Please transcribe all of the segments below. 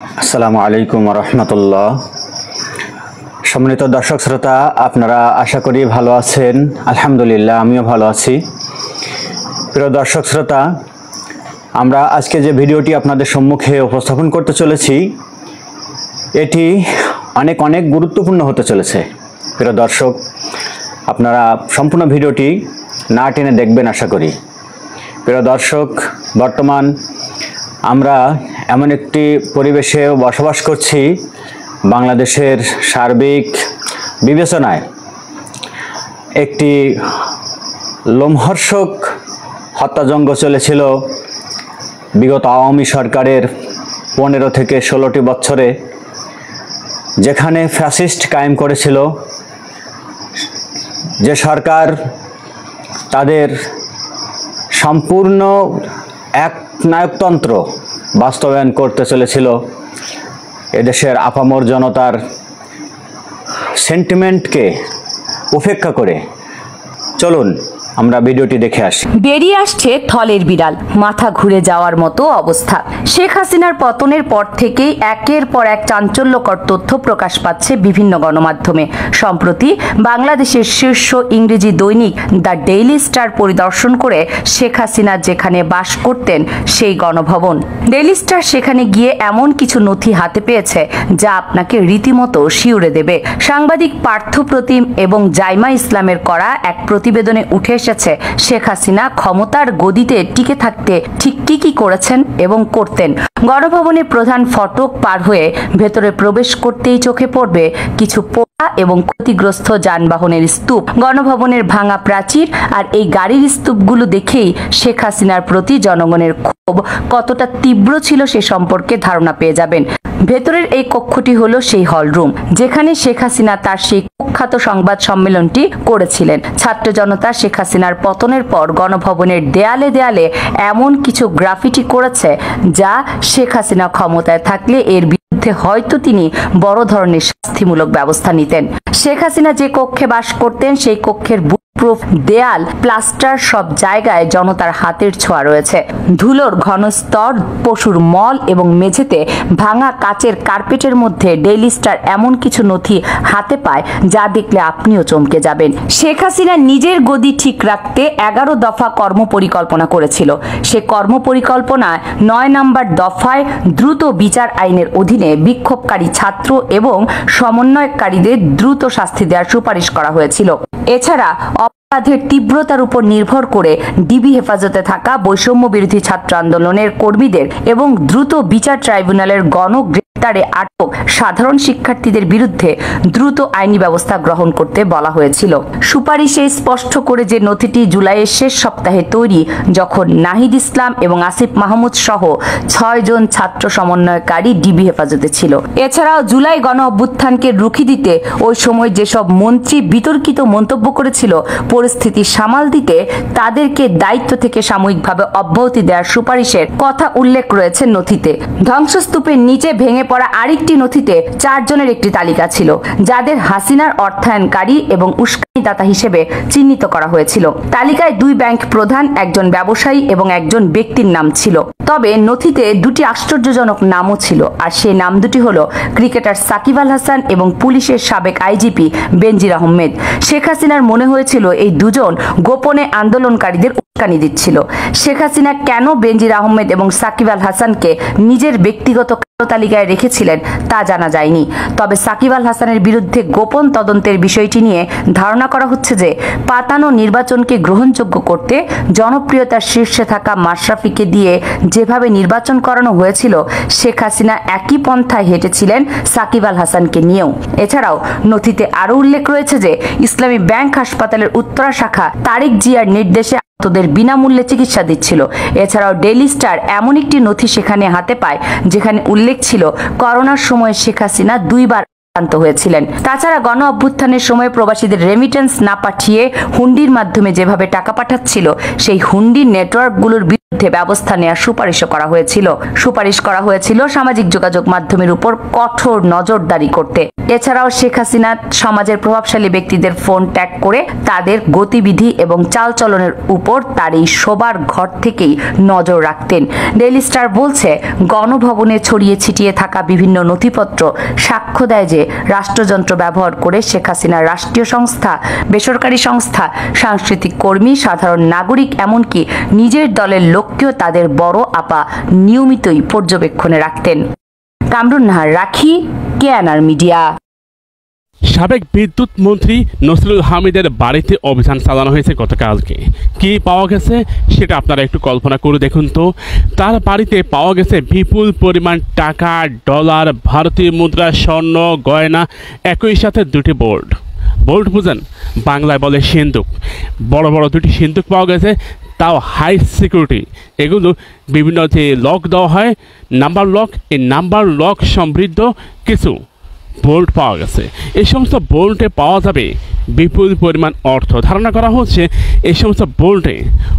আসসালামু আলাইকুম রহমতুল্লাহ। সম্মানিত দর্শক শ্রোতা, আপনারা আশা করি ভালো আছেন। আলহামদুলিল্লাহ, আমিও ভালো আছি। প্রিয় দর্শক শ্রোতা, আমরা আজকে যে ভিডিওটি আপনাদের সম্মুখে উপস্থাপন করতে চলেছি, এটি অনেক গুরুত্বপূর্ণ হতে চলেছে। প্রিয় দর্শক, আপনারা সম্পূর্ণ ভিডিওটি না টেনে দেখবেন আশা করি। প্রিয় দর্শক, বর্তমান আমরা এমন একটি পরিবেশে বসবাস করছি, বাংলাদেশের সার্বিক বিবেচনায় একটি লোমহর্ষক হত্যাযজ্ঞ চলেছিল বিগত আওয়ামী সরকারের 15 থেকে 16টি বছরে, যেখানে ফ্যাসিস্ট কায়েম করেছিল। যে সরকার তাদের সম্পূর্ণ একনায়কতন্ত্র বাস্তবায়ন করতে চলেছিল, এদেশের আপামর জনতার সেন্টিমেন্টকে উপেক্ষা করে। চলুন আমরা ভিডিওটি দেখে আসি। বেরিয়ে আসছে থলের বিড়াল, মাথা ঘুরে যাওয়ার মতো অবস্থা। শেখ হাসিনার পতনের পর থেকেই একের পর এক চাঞ্চল্যকর তথ্য প্রকাশ পাচ্ছে বিভিন্ন গণমাধ্যমে। সম্প্রতি বাংলাদেশের শীর্ষ ইংরেজি দৈনিক দ্য ডেইলি স্টার পরিদর্শন করে শেখ হাসিনা যেখানে বাস করতেন সেই গণভবন, ডেইলি স্টার সেখানে গিয়ে এমন কিছু নথি হাতে পেয়েছে যা আপনাকে রীতিমতো শিউরে দেবে। সাংবাদিক পার্থ প্রতিম এবং জাইমা ইসলামের করা এক প্রতিবেদনে উঠে এসেছে শেখ হাসিনা ক্ষমতার গদিতে টিকে থাকতে ঠিক কি করেছেন এবং করতেন। গণভবনের প্রধান ফটক পার হয়ে ভেতরে প্রবেশ করতেই চোখে পড়বে কিছু পোড়া এবং ক্ষতিগ্রস্ত যানবাহনের স্তূপ, গণভবনের ভাঙা প্রাচীর। আর এই গাড়ির স্তূপগুলো দেখেই শেখ হাসিনার প্রতি জনগণের ক্ষোভ কতটা তীব্র ছিল সে সম্পর্কে ধারণা পেয়ে যাবেন। ভেতরের এই কক্ষটি হলো সেই হলরুম যেখানে শেখ হাসিনা তার সেই কুখ্যাত সংবাদ সম্মেলনটি করেছিলেন। ছাত্র জনতা শেখ হাসিনার পতনের পর গণভবনের দেয়ালে দেয়ালে এমন কিছু গ্রাফিটি করেছে যা শেখ হাসিনা ক্ষমতায় থাকলে এর বিরুদ্ধে হয়তো তিনি বড় ধরনের শাস্তিমূলক ব্যবস্থা নিতেন। শেখ হাসিনা যে কক্ষে বাস করতেন সেই কক্ষের প্রুফ দেয়াল, প্লাস্টার, সব জায়গায় জনতার হাতের ছোঁয়া রয়েছে। ধুলোর ঘন স্তর, পশুর মল এবং মেঝেতে ভাঙা কাচের কার্পেটের মধ্যে ডেইলি স্টার এমন কিছু নথি হাতে পায় যা দেখলে আপনিও চমকে যাবেন। শেখ হাসিনা নিজের গদি ঠিক রাখতে 11 দফা কর্মপরিকল্পনা করেছিল। সে কর্মপরিকল্পনায় 9 নম্বর দফায় দ্রুত বিচার আইনের অধীনে বিক্ষোভকারী ছাত্র এবং সমন্বয়কারীদের দ্রুত শাস্তি দেওয়ার সুপারিশ করা হয়েছিল। এছাড়া অপরাধের তীব্রতার উপর নির্ভর করে ডিবি হেফাজতে থাকা বৈষম্য বিরোধী ছাত্র আন্দোলনের কর্মীদের এবং দ্রুত বিচার ট্রাইব্যুনালের গণগ্রেপ্তারে আটক সাধারণ শিক্ষার্থীদের বিরুদ্ধে দ্রুত আইনি ব্যবস্থা গ্রহণ করতে বলা হয়েছিল। সুপারিশে স্পষ্ট করে যে নথিটি জুলাইয়ের শেষ সপ্তাহে তৈরি, যখন নাহিদ ইসলাম এবং আসিফ মাহমুদ সহ 6 জন ছাত্র সমন্বয়কারী ডিবি হেফাজতে ছিল। এছাড়াও জুলাই গণ অভ্যুত্থানকে রুখে দিতে ওই সময় যেসব মন্ত্রী বিতর্কিত মন্তব্য করেছিল, পরিস্থিতি সামাল দিতে তাদেরকে দায়িত্ব থেকে সাময়িকভাবে অব্যাহতি দেওয়ার সুপারিশের কথা উল্লেখ রয়েছে নথিতে। ধ্বংসস্তূপের নিচে ভেঙে পড়া আরেকটি নথিতে 4 জনের একটি তালিকা ছিল যাদের হাসিনার অর্থায়নকারী এবং উস্কানিদাতা হিসেবে চিহ্নিত করা হয়েছিল। তালিকায় 2 ব্যাংক প্রধান, একজন ব্যবসায়ী এবং একজন ব্যক্তির নাম ছিল। তবে নথিতে 2টি আশ্চর্যজনক নামও ছিল, আর সেই নাম দুটি হলো ক্রিকেটার সাকিব আল হাসান এবং পুলিশের সাবেক আইজিপি বেনজির আহমেদ। শেখ হাসিনার মনে হয়েছিল এই দুজন গোপনে আন্দোলনকারীদের উস্কানি দিচ্ছিল। শেখ হাসিনা কেন বেনজির আহমেদ এবং সাকিব আল হাসানকে নিজের ব্যক্তিগত তালিকায় রেখেছিলেন তা জানা যায়নি। তবে সাকিব আল হাসানের বিরুদ্ধে গোপন তদন্তের বিষয়টি নিয়ে ধারণা করা হচ্ছে যে পাতানো নির্বাচনকে গ্রহণযোগ্য করতে জনপ্রিয়তার শীর্ষে থাকা মাশরাফিকে দিয়ে যেভাবে নির্বাচন করানো হয়েছিল, শেখ হাসিনা একই পন্থায় হেঁটেছিলেন সাকিব আল হাসানকে নিয়েও। এছাড়াও নথিতে আরও উল্লেখ রয়েছে যে ইসলামী ব্যাংক হাসপাতালের উত্তরা শাখা তারেক জিয়ার নির্দেশে আহতদের বিনামূল্যে চিকিৎসা দিচ্ছিল। এছাড়াও ডেইলি স্টার এমন একটি নথি সেখানে হাতে পায় যেখানে উল্লেখ ছিল করোনার সময় শেখ হাসিনা 2 বার আক্রান্ত হয়েছিলেন। তাছাড়া গণ অভ্যুত্থানের সময় প্রবাসীদের রেমিটেন্স না পাঠিয়ে হুন্ডির মাধ্যমে যেভাবে টাকা পাঠাচ্ছিল, সেই হুন্ডির নেটওয়ার্কগুলোর বিরুদ্ধে ব্যবস্থা নেওয়ার সুপারিশ করা হয়েছিল সামাজিক যোগাযোগ মাধ্যমের উপর কঠোর নজরদারি করতে। এছাড়াও শেখ হাসিনা সমাজের প্রভাবশালী ব্যক্তিদের ফোন ট্যাগ করে তাদের গতিবিধি এবং চালচলনের উপর তার এই শোবার ঘর থেকেই নজর রাখতেন। ডেইলি স্টার বলছে, গণভবনে ছড়িয়ে ছিটিয়ে থাকা বিভিন্ন নথিপত্র সাক্ষ্য দেয় যে রাষ্ট্রযন্ত্র ব্যবহার করে শেখ হাসিনার রাষ্ট্রীয় সংস্থা, বেসরকারি সংস্থা, সাংস্কৃতিক কর্মী, সাধারণ নাগরিক, এমনকি নিজের দলের লোককেও তাদের বড় আপা নিয়মিতই পর্যবেক্ষণে রাখতেন। কামরুন নাহার, রাখি, কেএনআর মিডিয়া। সাবেক বিদ্যুৎ মন্ত্রী নসরুল হামিদের বাড়িতে অভিযান চালানো হয়েছে গতকালকে। কি পাওয়া গেছে সেটা আপনারা একটু কল্পনা করে দেখুন তো। তার বাড়িতে পাওয়া গেছে বিপুল পরিমাণ টাকা, ডলার, ভারতীয় মুদ্রা, স্বর্ণ, গয়না, একই সাথে দুটি বোল্ট বুঝেন, বাংলায় বলে সিন্দুক। বড় বড় দুটি সিন্দুক পাওয়া গেছে, তাও হাই সিকিউরিটি। এগুলো বিভিন্ন যে লক দেওয়া হয়, নাম্বার লক, এই নাম্বার লক সমৃদ্ধ কিছু বোল্ট পাওয়া গেছে। এই সমস্ত বোল্টে পাওয়া যাবে বিপুল পরিমাণ অর্থ। ধারণা করা হচ্ছে এই সমস্ত বোল্টে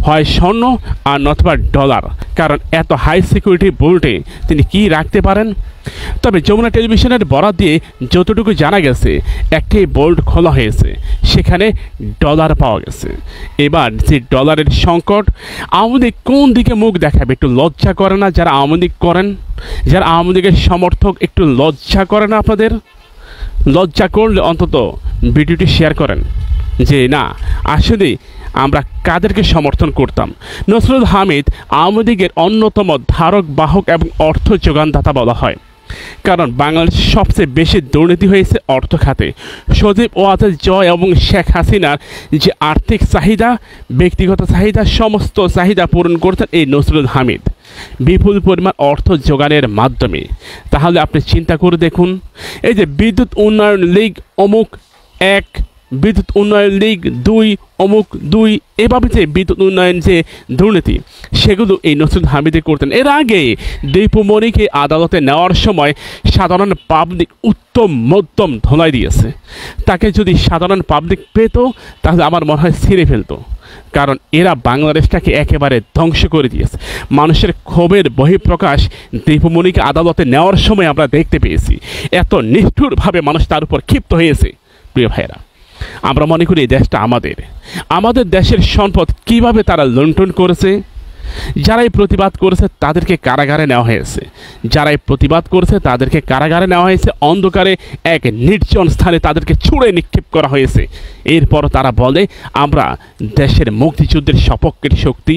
হয় স্বর্ণ আর নতুবা ডলার, কারণ এত হাই সিকিউরিটি বোল্টে তিনি কি রাখতে পারেন। তবে যমুনা টেলিভিশনের বরাত দিয়ে যতটুকু জানা গেছে, একটি বোল্ট খোলা হয়েছে, সেখানে ডলার পাওয়া গেছে। এবার যে ডলারের সংকট, আওয়ামী লীগ কোন দিকে মুখ দেখাবে? একটু লজ্জা করে না যারা আওয়ামী লীগ করেন, যারা আওয়ামী লীগের সমর্থক? একটু লজ্জা করে না আপনাদের? লজ্জা করলে অন্তত ভিডিওটি শেয়ার করেন যে না, আসলে আমরা কাদেরকে সমর্থন করতাম। নসরুল হামিদ আওয়ামী লীগের অন্যতম ধারক বাহক এবং অর্থ যোগানদাতা বলা হয়, কারণ বাংলাদেশে সবচেয়ে বেশি দুর্নীতি হয়েছে অর্থ খাতে। সজীব ওয়াজেদ জয় এবং শেখ হাসিনার যে আর্থিক চাহিদা, ব্যক্তিগত চাহিদা, সমস্ত চাহিদা পূরণ করতেন এই নসরুল হামিদ বিপুল পরিমাণ অর্থ যোগানের মাধ্যমে। তাহলে আপনি চিন্তা করে দেখুন, এই যে বিদ্যুৎ উন্নয়ন লীগ অমুক 1, বিদ্যুৎ উন্নয়ন লীগ 2, অমুক 2, এভাবে যে বিদ্যুৎ উন্নয়ন যে দুর্নীতি, সেগুলো এই নসরুল হামিদে করতেন। এর আগে দীপুমণিকে আদালতে নেওয়ার সময় সাধারণ পাবলিক উত্তম মধ্যম ধোলাই দিয়েছে। তাকে যদি সাধারণ পাবলিক পেত, তাহলে আমার মনে হয় ছিঁড়ে ফেলতো, কারণ এরা বাংলাদেশটাকে একেবারে ধ্বংস করে দিয়েছে। মানুষের ক্ষোভের বহিঃপ্রকাশ দীপুমণিকে আদালতে নেওয়ার সময় আমরা দেখতে পেয়েছি। এত নিষ্ঠুরভাবে মানুষ তার উপর ক্ষিপ্ত হয়েছে। প্রিয় ভাইয়েরা, আমরা মনে করি এই দেশটা আমাদের দেশের সম্পদ কিভাবে তারা লুণ্ঠন করেছে। যারাই প্রতিবাদ করেছে তাদেরকে কারাগারে নেওয়া হয়েছে, অন্ধকারে এক নির্জন স্থানে তাদেরকে ছুঁড়ে নিক্ষেপ করা হয়েছে। এরপর তারা বলে আমরা দেশের মুক্তিযুদ্ধের সপক্ষের শক্তি।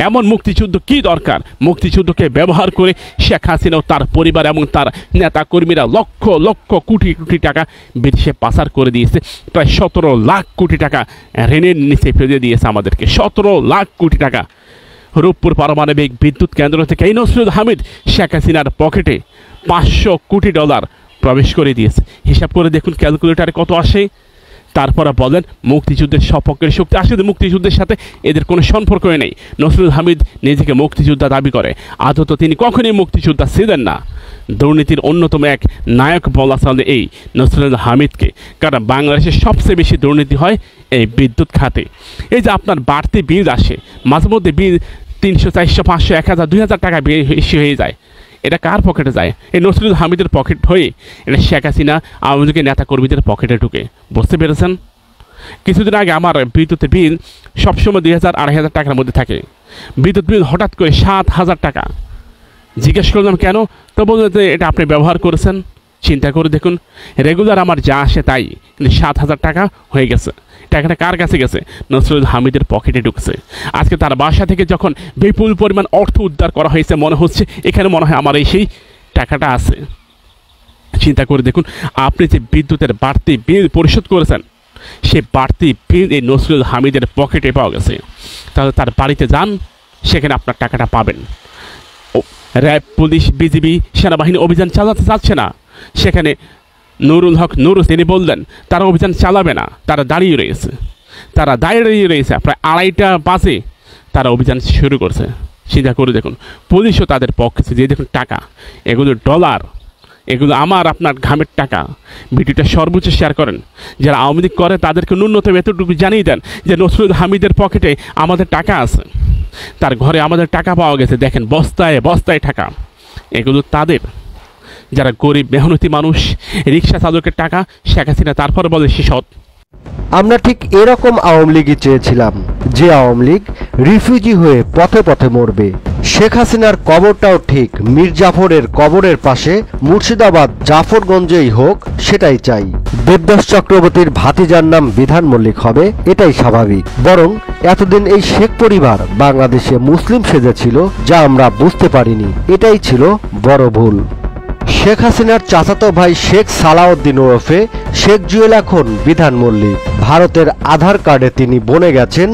এমন মুক্তিযুদ্ধ কি দরকার? মুক্তিযুদ্ধকে ব্যবহার করে শেখ হাসিনা ও তার পরিবার এবং তার নেতা কর্মীরা লক্ষ লক্ষ কোটি কোটি টাকা বিদেশে পাচার করে দিয়েছে। প্রায় 17 লাখ কোটি টাকা ঋণের নিচে ফেলে দিয়েছে আমাদেরকে। 17 লাখ কোটি টাকা। রূপপুর পারমাণবিক বিদ্যুৎ কেন্দ্র থেকে এই নসরুল হামিদ শেখ হাসিনার পকেটে 500 কোটি ডলার প্রবেশ করে দিয়েছে। হিসাব করে দেখুন ক্যালকুলেটারে কত আসে। তারপরে বলেন মুক্তিযুদ্ধের সপক্ষের শক্তি। আসলে মুক্তিযুদ্ধের সাথে এদের কোনো সম্পর্কই নেই। নসরুল হামিদ নিজেকে মুক্তিযোদ্ধা দাবি করে, আদত তিনি কখনোই মুক্তিযোদ্ধা ছিলেন না। দুর্নীতির অন্যতম এক নায়ক বলা চলে এই নসরুল হামিদকে, কারণ বাংলাদেশে সবচেয়ে বেশি দুর্নীতি হয় এই বিদ্যুৎ খাতে। এই যে আপনার বাড়তি বিল আসে, মাঝে মধ্যে বিল 300, 400, 500, 1000, 2000 টাকা বেশি হয়ে যায়। এটা কার পকেটে যায়? এই নসরুল হামিদের পকেট হয়ে এটা শেখ হাসিনা আওয়ামী লীগের নেতা কর্মীদের পকেটে ঢুকে। বুঝতে পেরেছেন? কিছুদিন আগে আমার বিদ্যুতের বিল সবসময় 2000, 2500 টাকার মধ্যে থাকে। বিদ্যুৎ বিল হঠাৎ করে 7000 টাকা। জিজ্ঞেস করলাম কেন? তো বললো যে এটা আপনি ব্যবহার করেছেন। চিন্তা করে দেখুন, রেগুলার আমার যা আসে তাই, কিন্তু 7000 টাকা হয়ে গেছে। টাকাটা কার কাছে গেছে? নসরুল হামিদের পকেটে ঢুকছে। আজকে তার বাসা থেকে যখন বিপুল পরিমাণ অর্থ উদ্ধার করা হয়েছে, মনে হচ্ছে এখানে মনে হয় আমার এই সেই টাকাটা আছে। চিন্তা করে দেখুন, আপনি যে বিদ্যুতের বাড়তি বিল পরিশোধ করেছেন, সে বাড়তি বিল এই নসরুল হামিদের পকেটে পাওয়া গেছে। তাহলে তার বাড়িতে যান, সেখানে আপনার টাকাটা পাবেন। র্যাব, পুলিশ, বিজিবি, সেনাবাহিনী অভিযান চালাতে চাচ্ছে না। সেখানে নুরুল হক নুরু তিনি বললেন তারা অভিযান চালাবে না, তারা দাঁড়িয়ে রয়েছে। প্রায় 2:30 বাজে তারা অভিযান শুরু করছে। চিন্তা করে দেখুন, পুলিশও তাদের পক্ষে যে দেখুন টাকা, এগুলো ডলার, এগুলো আমার আপনার ঘামের টাকা। ভিডিওটা সর্বোচ্চ শেয়ার করেন। যারা আওয়ামী লীগ করে তাদেরকে ন্যূনতম এতটুকু জানিয়ে দেন যে নসরুল হামিদের পকেটে আমাদের টাকা আছে, তার ঘরে আমাদের টাকা পাওয়া গেছে, দেখেন বস্তায় বস্তায় টাকা। এগুলো তাদের যারা গরিব মেহনতি মানুষ, রিক্সা চালকের টাকা। শেখ হাসিনা তারপর বলে সে সৎ। আমরা ঠিক এরকম আওয়ামী লীগই চেয়েছিলাম, যে আওয়ামী লীগ রিফিউজি হয়ে পথে পথে মরবে। শেখ হাসিনার কবরটাও ঠিক মীর জাফরের কবরের পাশে মুর্শিদাবাদ জাফরগঞ্জেই হোক, সেটাই চাই। দেবদাস চক্রবর্তীর ভাতিজার নাম বিধান মল্লিক হবে, এটাই স্বাভাবিক। বরং এতদিন এই শেখ পরিবার বাংলাদেশে মুসলিম সেজেছিল, যা আমরা বুঝতে পারিনি। এটাই ছিল বড় ভুল। শেখ হাসিনার চাচাতো ভাই শেখ সালাউদ্দিন ওরফে শেখ জুয়েল এখন বিধান মল্লিক। ভারতের আধার কার্ডে তিনি বনে গেছেন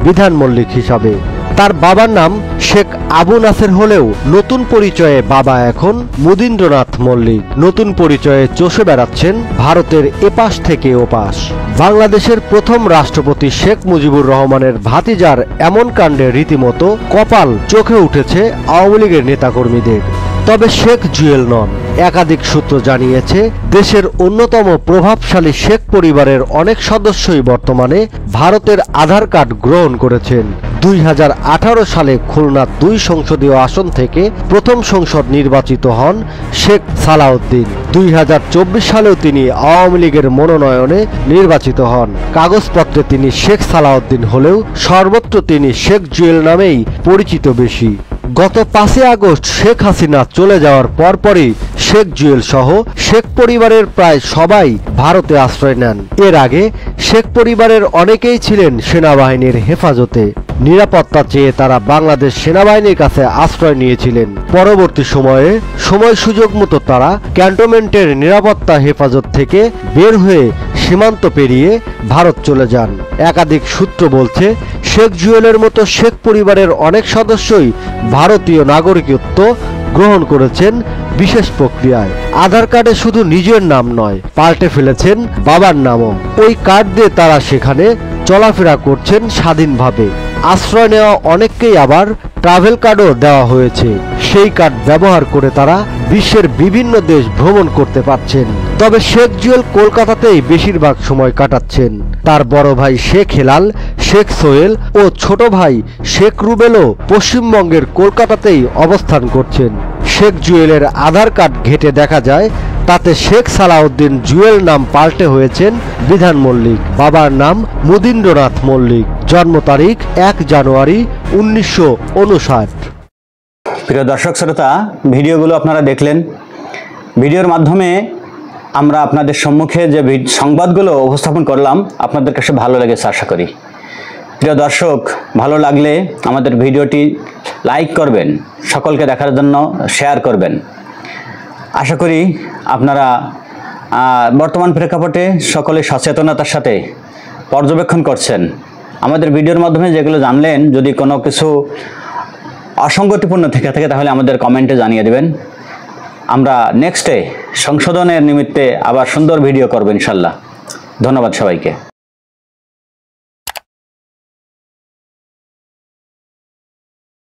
বিধান মল্লিক হিসাবে। তার বাবার নাম শেখ আবু নাসের হলেও নতুন পরিচয়ে বাবা এখন মুদীন্দ্রনাথ মল্লিক। নতুন পরিচয়ে চষে বেড়াচ্ছেন ভারতের এপাশ থেকে ওপাশ। বাংলাদেশের প্রথম রাষ্ট্রপতি শেখ মুজিবুর রহমানের ভাতিজার এমন কাণ্ডে রীতিমতো কপাল চোখে উঠেছে আওয়ামী লীগের নেতাকর্মীদের। তবে শেখ জুয়েল নন। একাধিক সূত্র জানিয়েছে, দেশের অন্যতম প্রভাবশালী শেখ পরিবারের অনেক সদস্যই বর্তমানে ভারতের আধার কার্ড গ্রহণ করেছেন। 2018 সালে খুলনা 2 সংসদীয় আসন থেকে প্রথম সংসদ নির্বাচিত হন শেখ সালাউদ্দিন। 2024 সালেও তিনি আওয়ামী লীগের মনোনয়নে নির্বাচিত হন। কাগজপত্রে তিনি শেখ সালাউদ্দিন হলেও সর্বত্র তিনি শেখ জুয়েল নামেই পরিচিত বেশি। গত 5 আগস্ট শেখ হাসিনা চলে যাওয়ার পরপরই শেখ জুয়েল সহ শেখ পরিবারের প্রায় সবাই ভারতে আশ্রয় নেন। এর আগে শেখ পরিবারের অনেকেই ছিলেন সেনাবাহিনীর হেফাজতে। নিরাপত্তা চেয়ে তারা বাংলাদেশ সেনাবাহিনীর কাছে আশ্রয় নিয়েছিলেন। পরবর্তী সময়ে সময় সুযোগ মতো তারা ক্যান্টনমেন্টের নিরাপত্তা হেফাজত থেকে বের হয়ে সীমান্ত পেরিয়ে ভারত চলে যান। একাধিক সূত্র বলছে, শেখ জুয়েলের মতো শেখ পরিবারের অনেক সদস্যই ভারতীয় নাগরিকত্ব গ্রহণ করেছেন বিশেষ প্রক্রিয়ায়। আধার কার্ডে শুধু নিজের নাম নয়, পাল্টে ফেলেছেন বাবার নামও। ওই কার্ড দিয়ে তারা সেখানে চলাফেরা করছেন স্বাধীনভাবে। আশ্রয় নেওয়া অনেককেই আবার ট্রাভেল কার্ডও দেওয়া হয়েছে। সেই কার্ড ব্যবহার করে তারা বিশ্বের বিভিন্ন দেশ ভ্রমণ করতে পারছেন। তবে শেখ জুয়েল কলকাতাতেই বেশিরভাগ সময় কাটাচ্ছেন। তার বড় ভাই শেখ হেলাল, শেখ সোহেল ও ছোট ভাই শেখ রুবেলও পশ্চিমবঙ্গের কলকাতাতেই অবস্থান করছেন। শেখ জুয়েলের আধার কার্ড ঘেঁটে দেখা যায়, তাতে শেখ সালাউদ্দিন জুয়েল নাম পাল্টে হয়েছেন বিধান মল্লিক। বাবার নাম মুদীন্দ্রনাথ মল্লিক। জন্ম তারিখ 1 জানুয়ারি 1959। প্রিয় দর্শক শ্রোতা, ভিডিওগুলো আপনারা দেখলেন। ভিডিওর মাধ্যমে আমরা আপনাদের সম্মুখে যে সংবাদগুলো উপস্থাপন করলাম আপনাদের কাছে ভালো লেগেছে আশা করি। প্রিয় দর্শক, ভালো লাগলে আমাদের ভিডিওটি লাইক করবেন, সকলকে দেখার জন্য শেয়ার করবেন। আশা করি আপনারা বর্তমান প্রেক্ষাপটে সকলে সচেতনতার সাথে পর্যবেক্ষণ করছেন। আমাদের ভিডিওর মাধ্যমে যেগুলো জানলেন, যদি কোনো কিছু অসঙ্গতিপূর্ণ থেকে থাকে তাহলে আমাদের কমেন্টে জানিয়ে দেবেন। আমরা নেক্সটে সংশোধনের নিমিত্তে আবার সুন্দর ভিডিও করব ইনশাল্লাহ। ধন্যবাদ সবাইকে।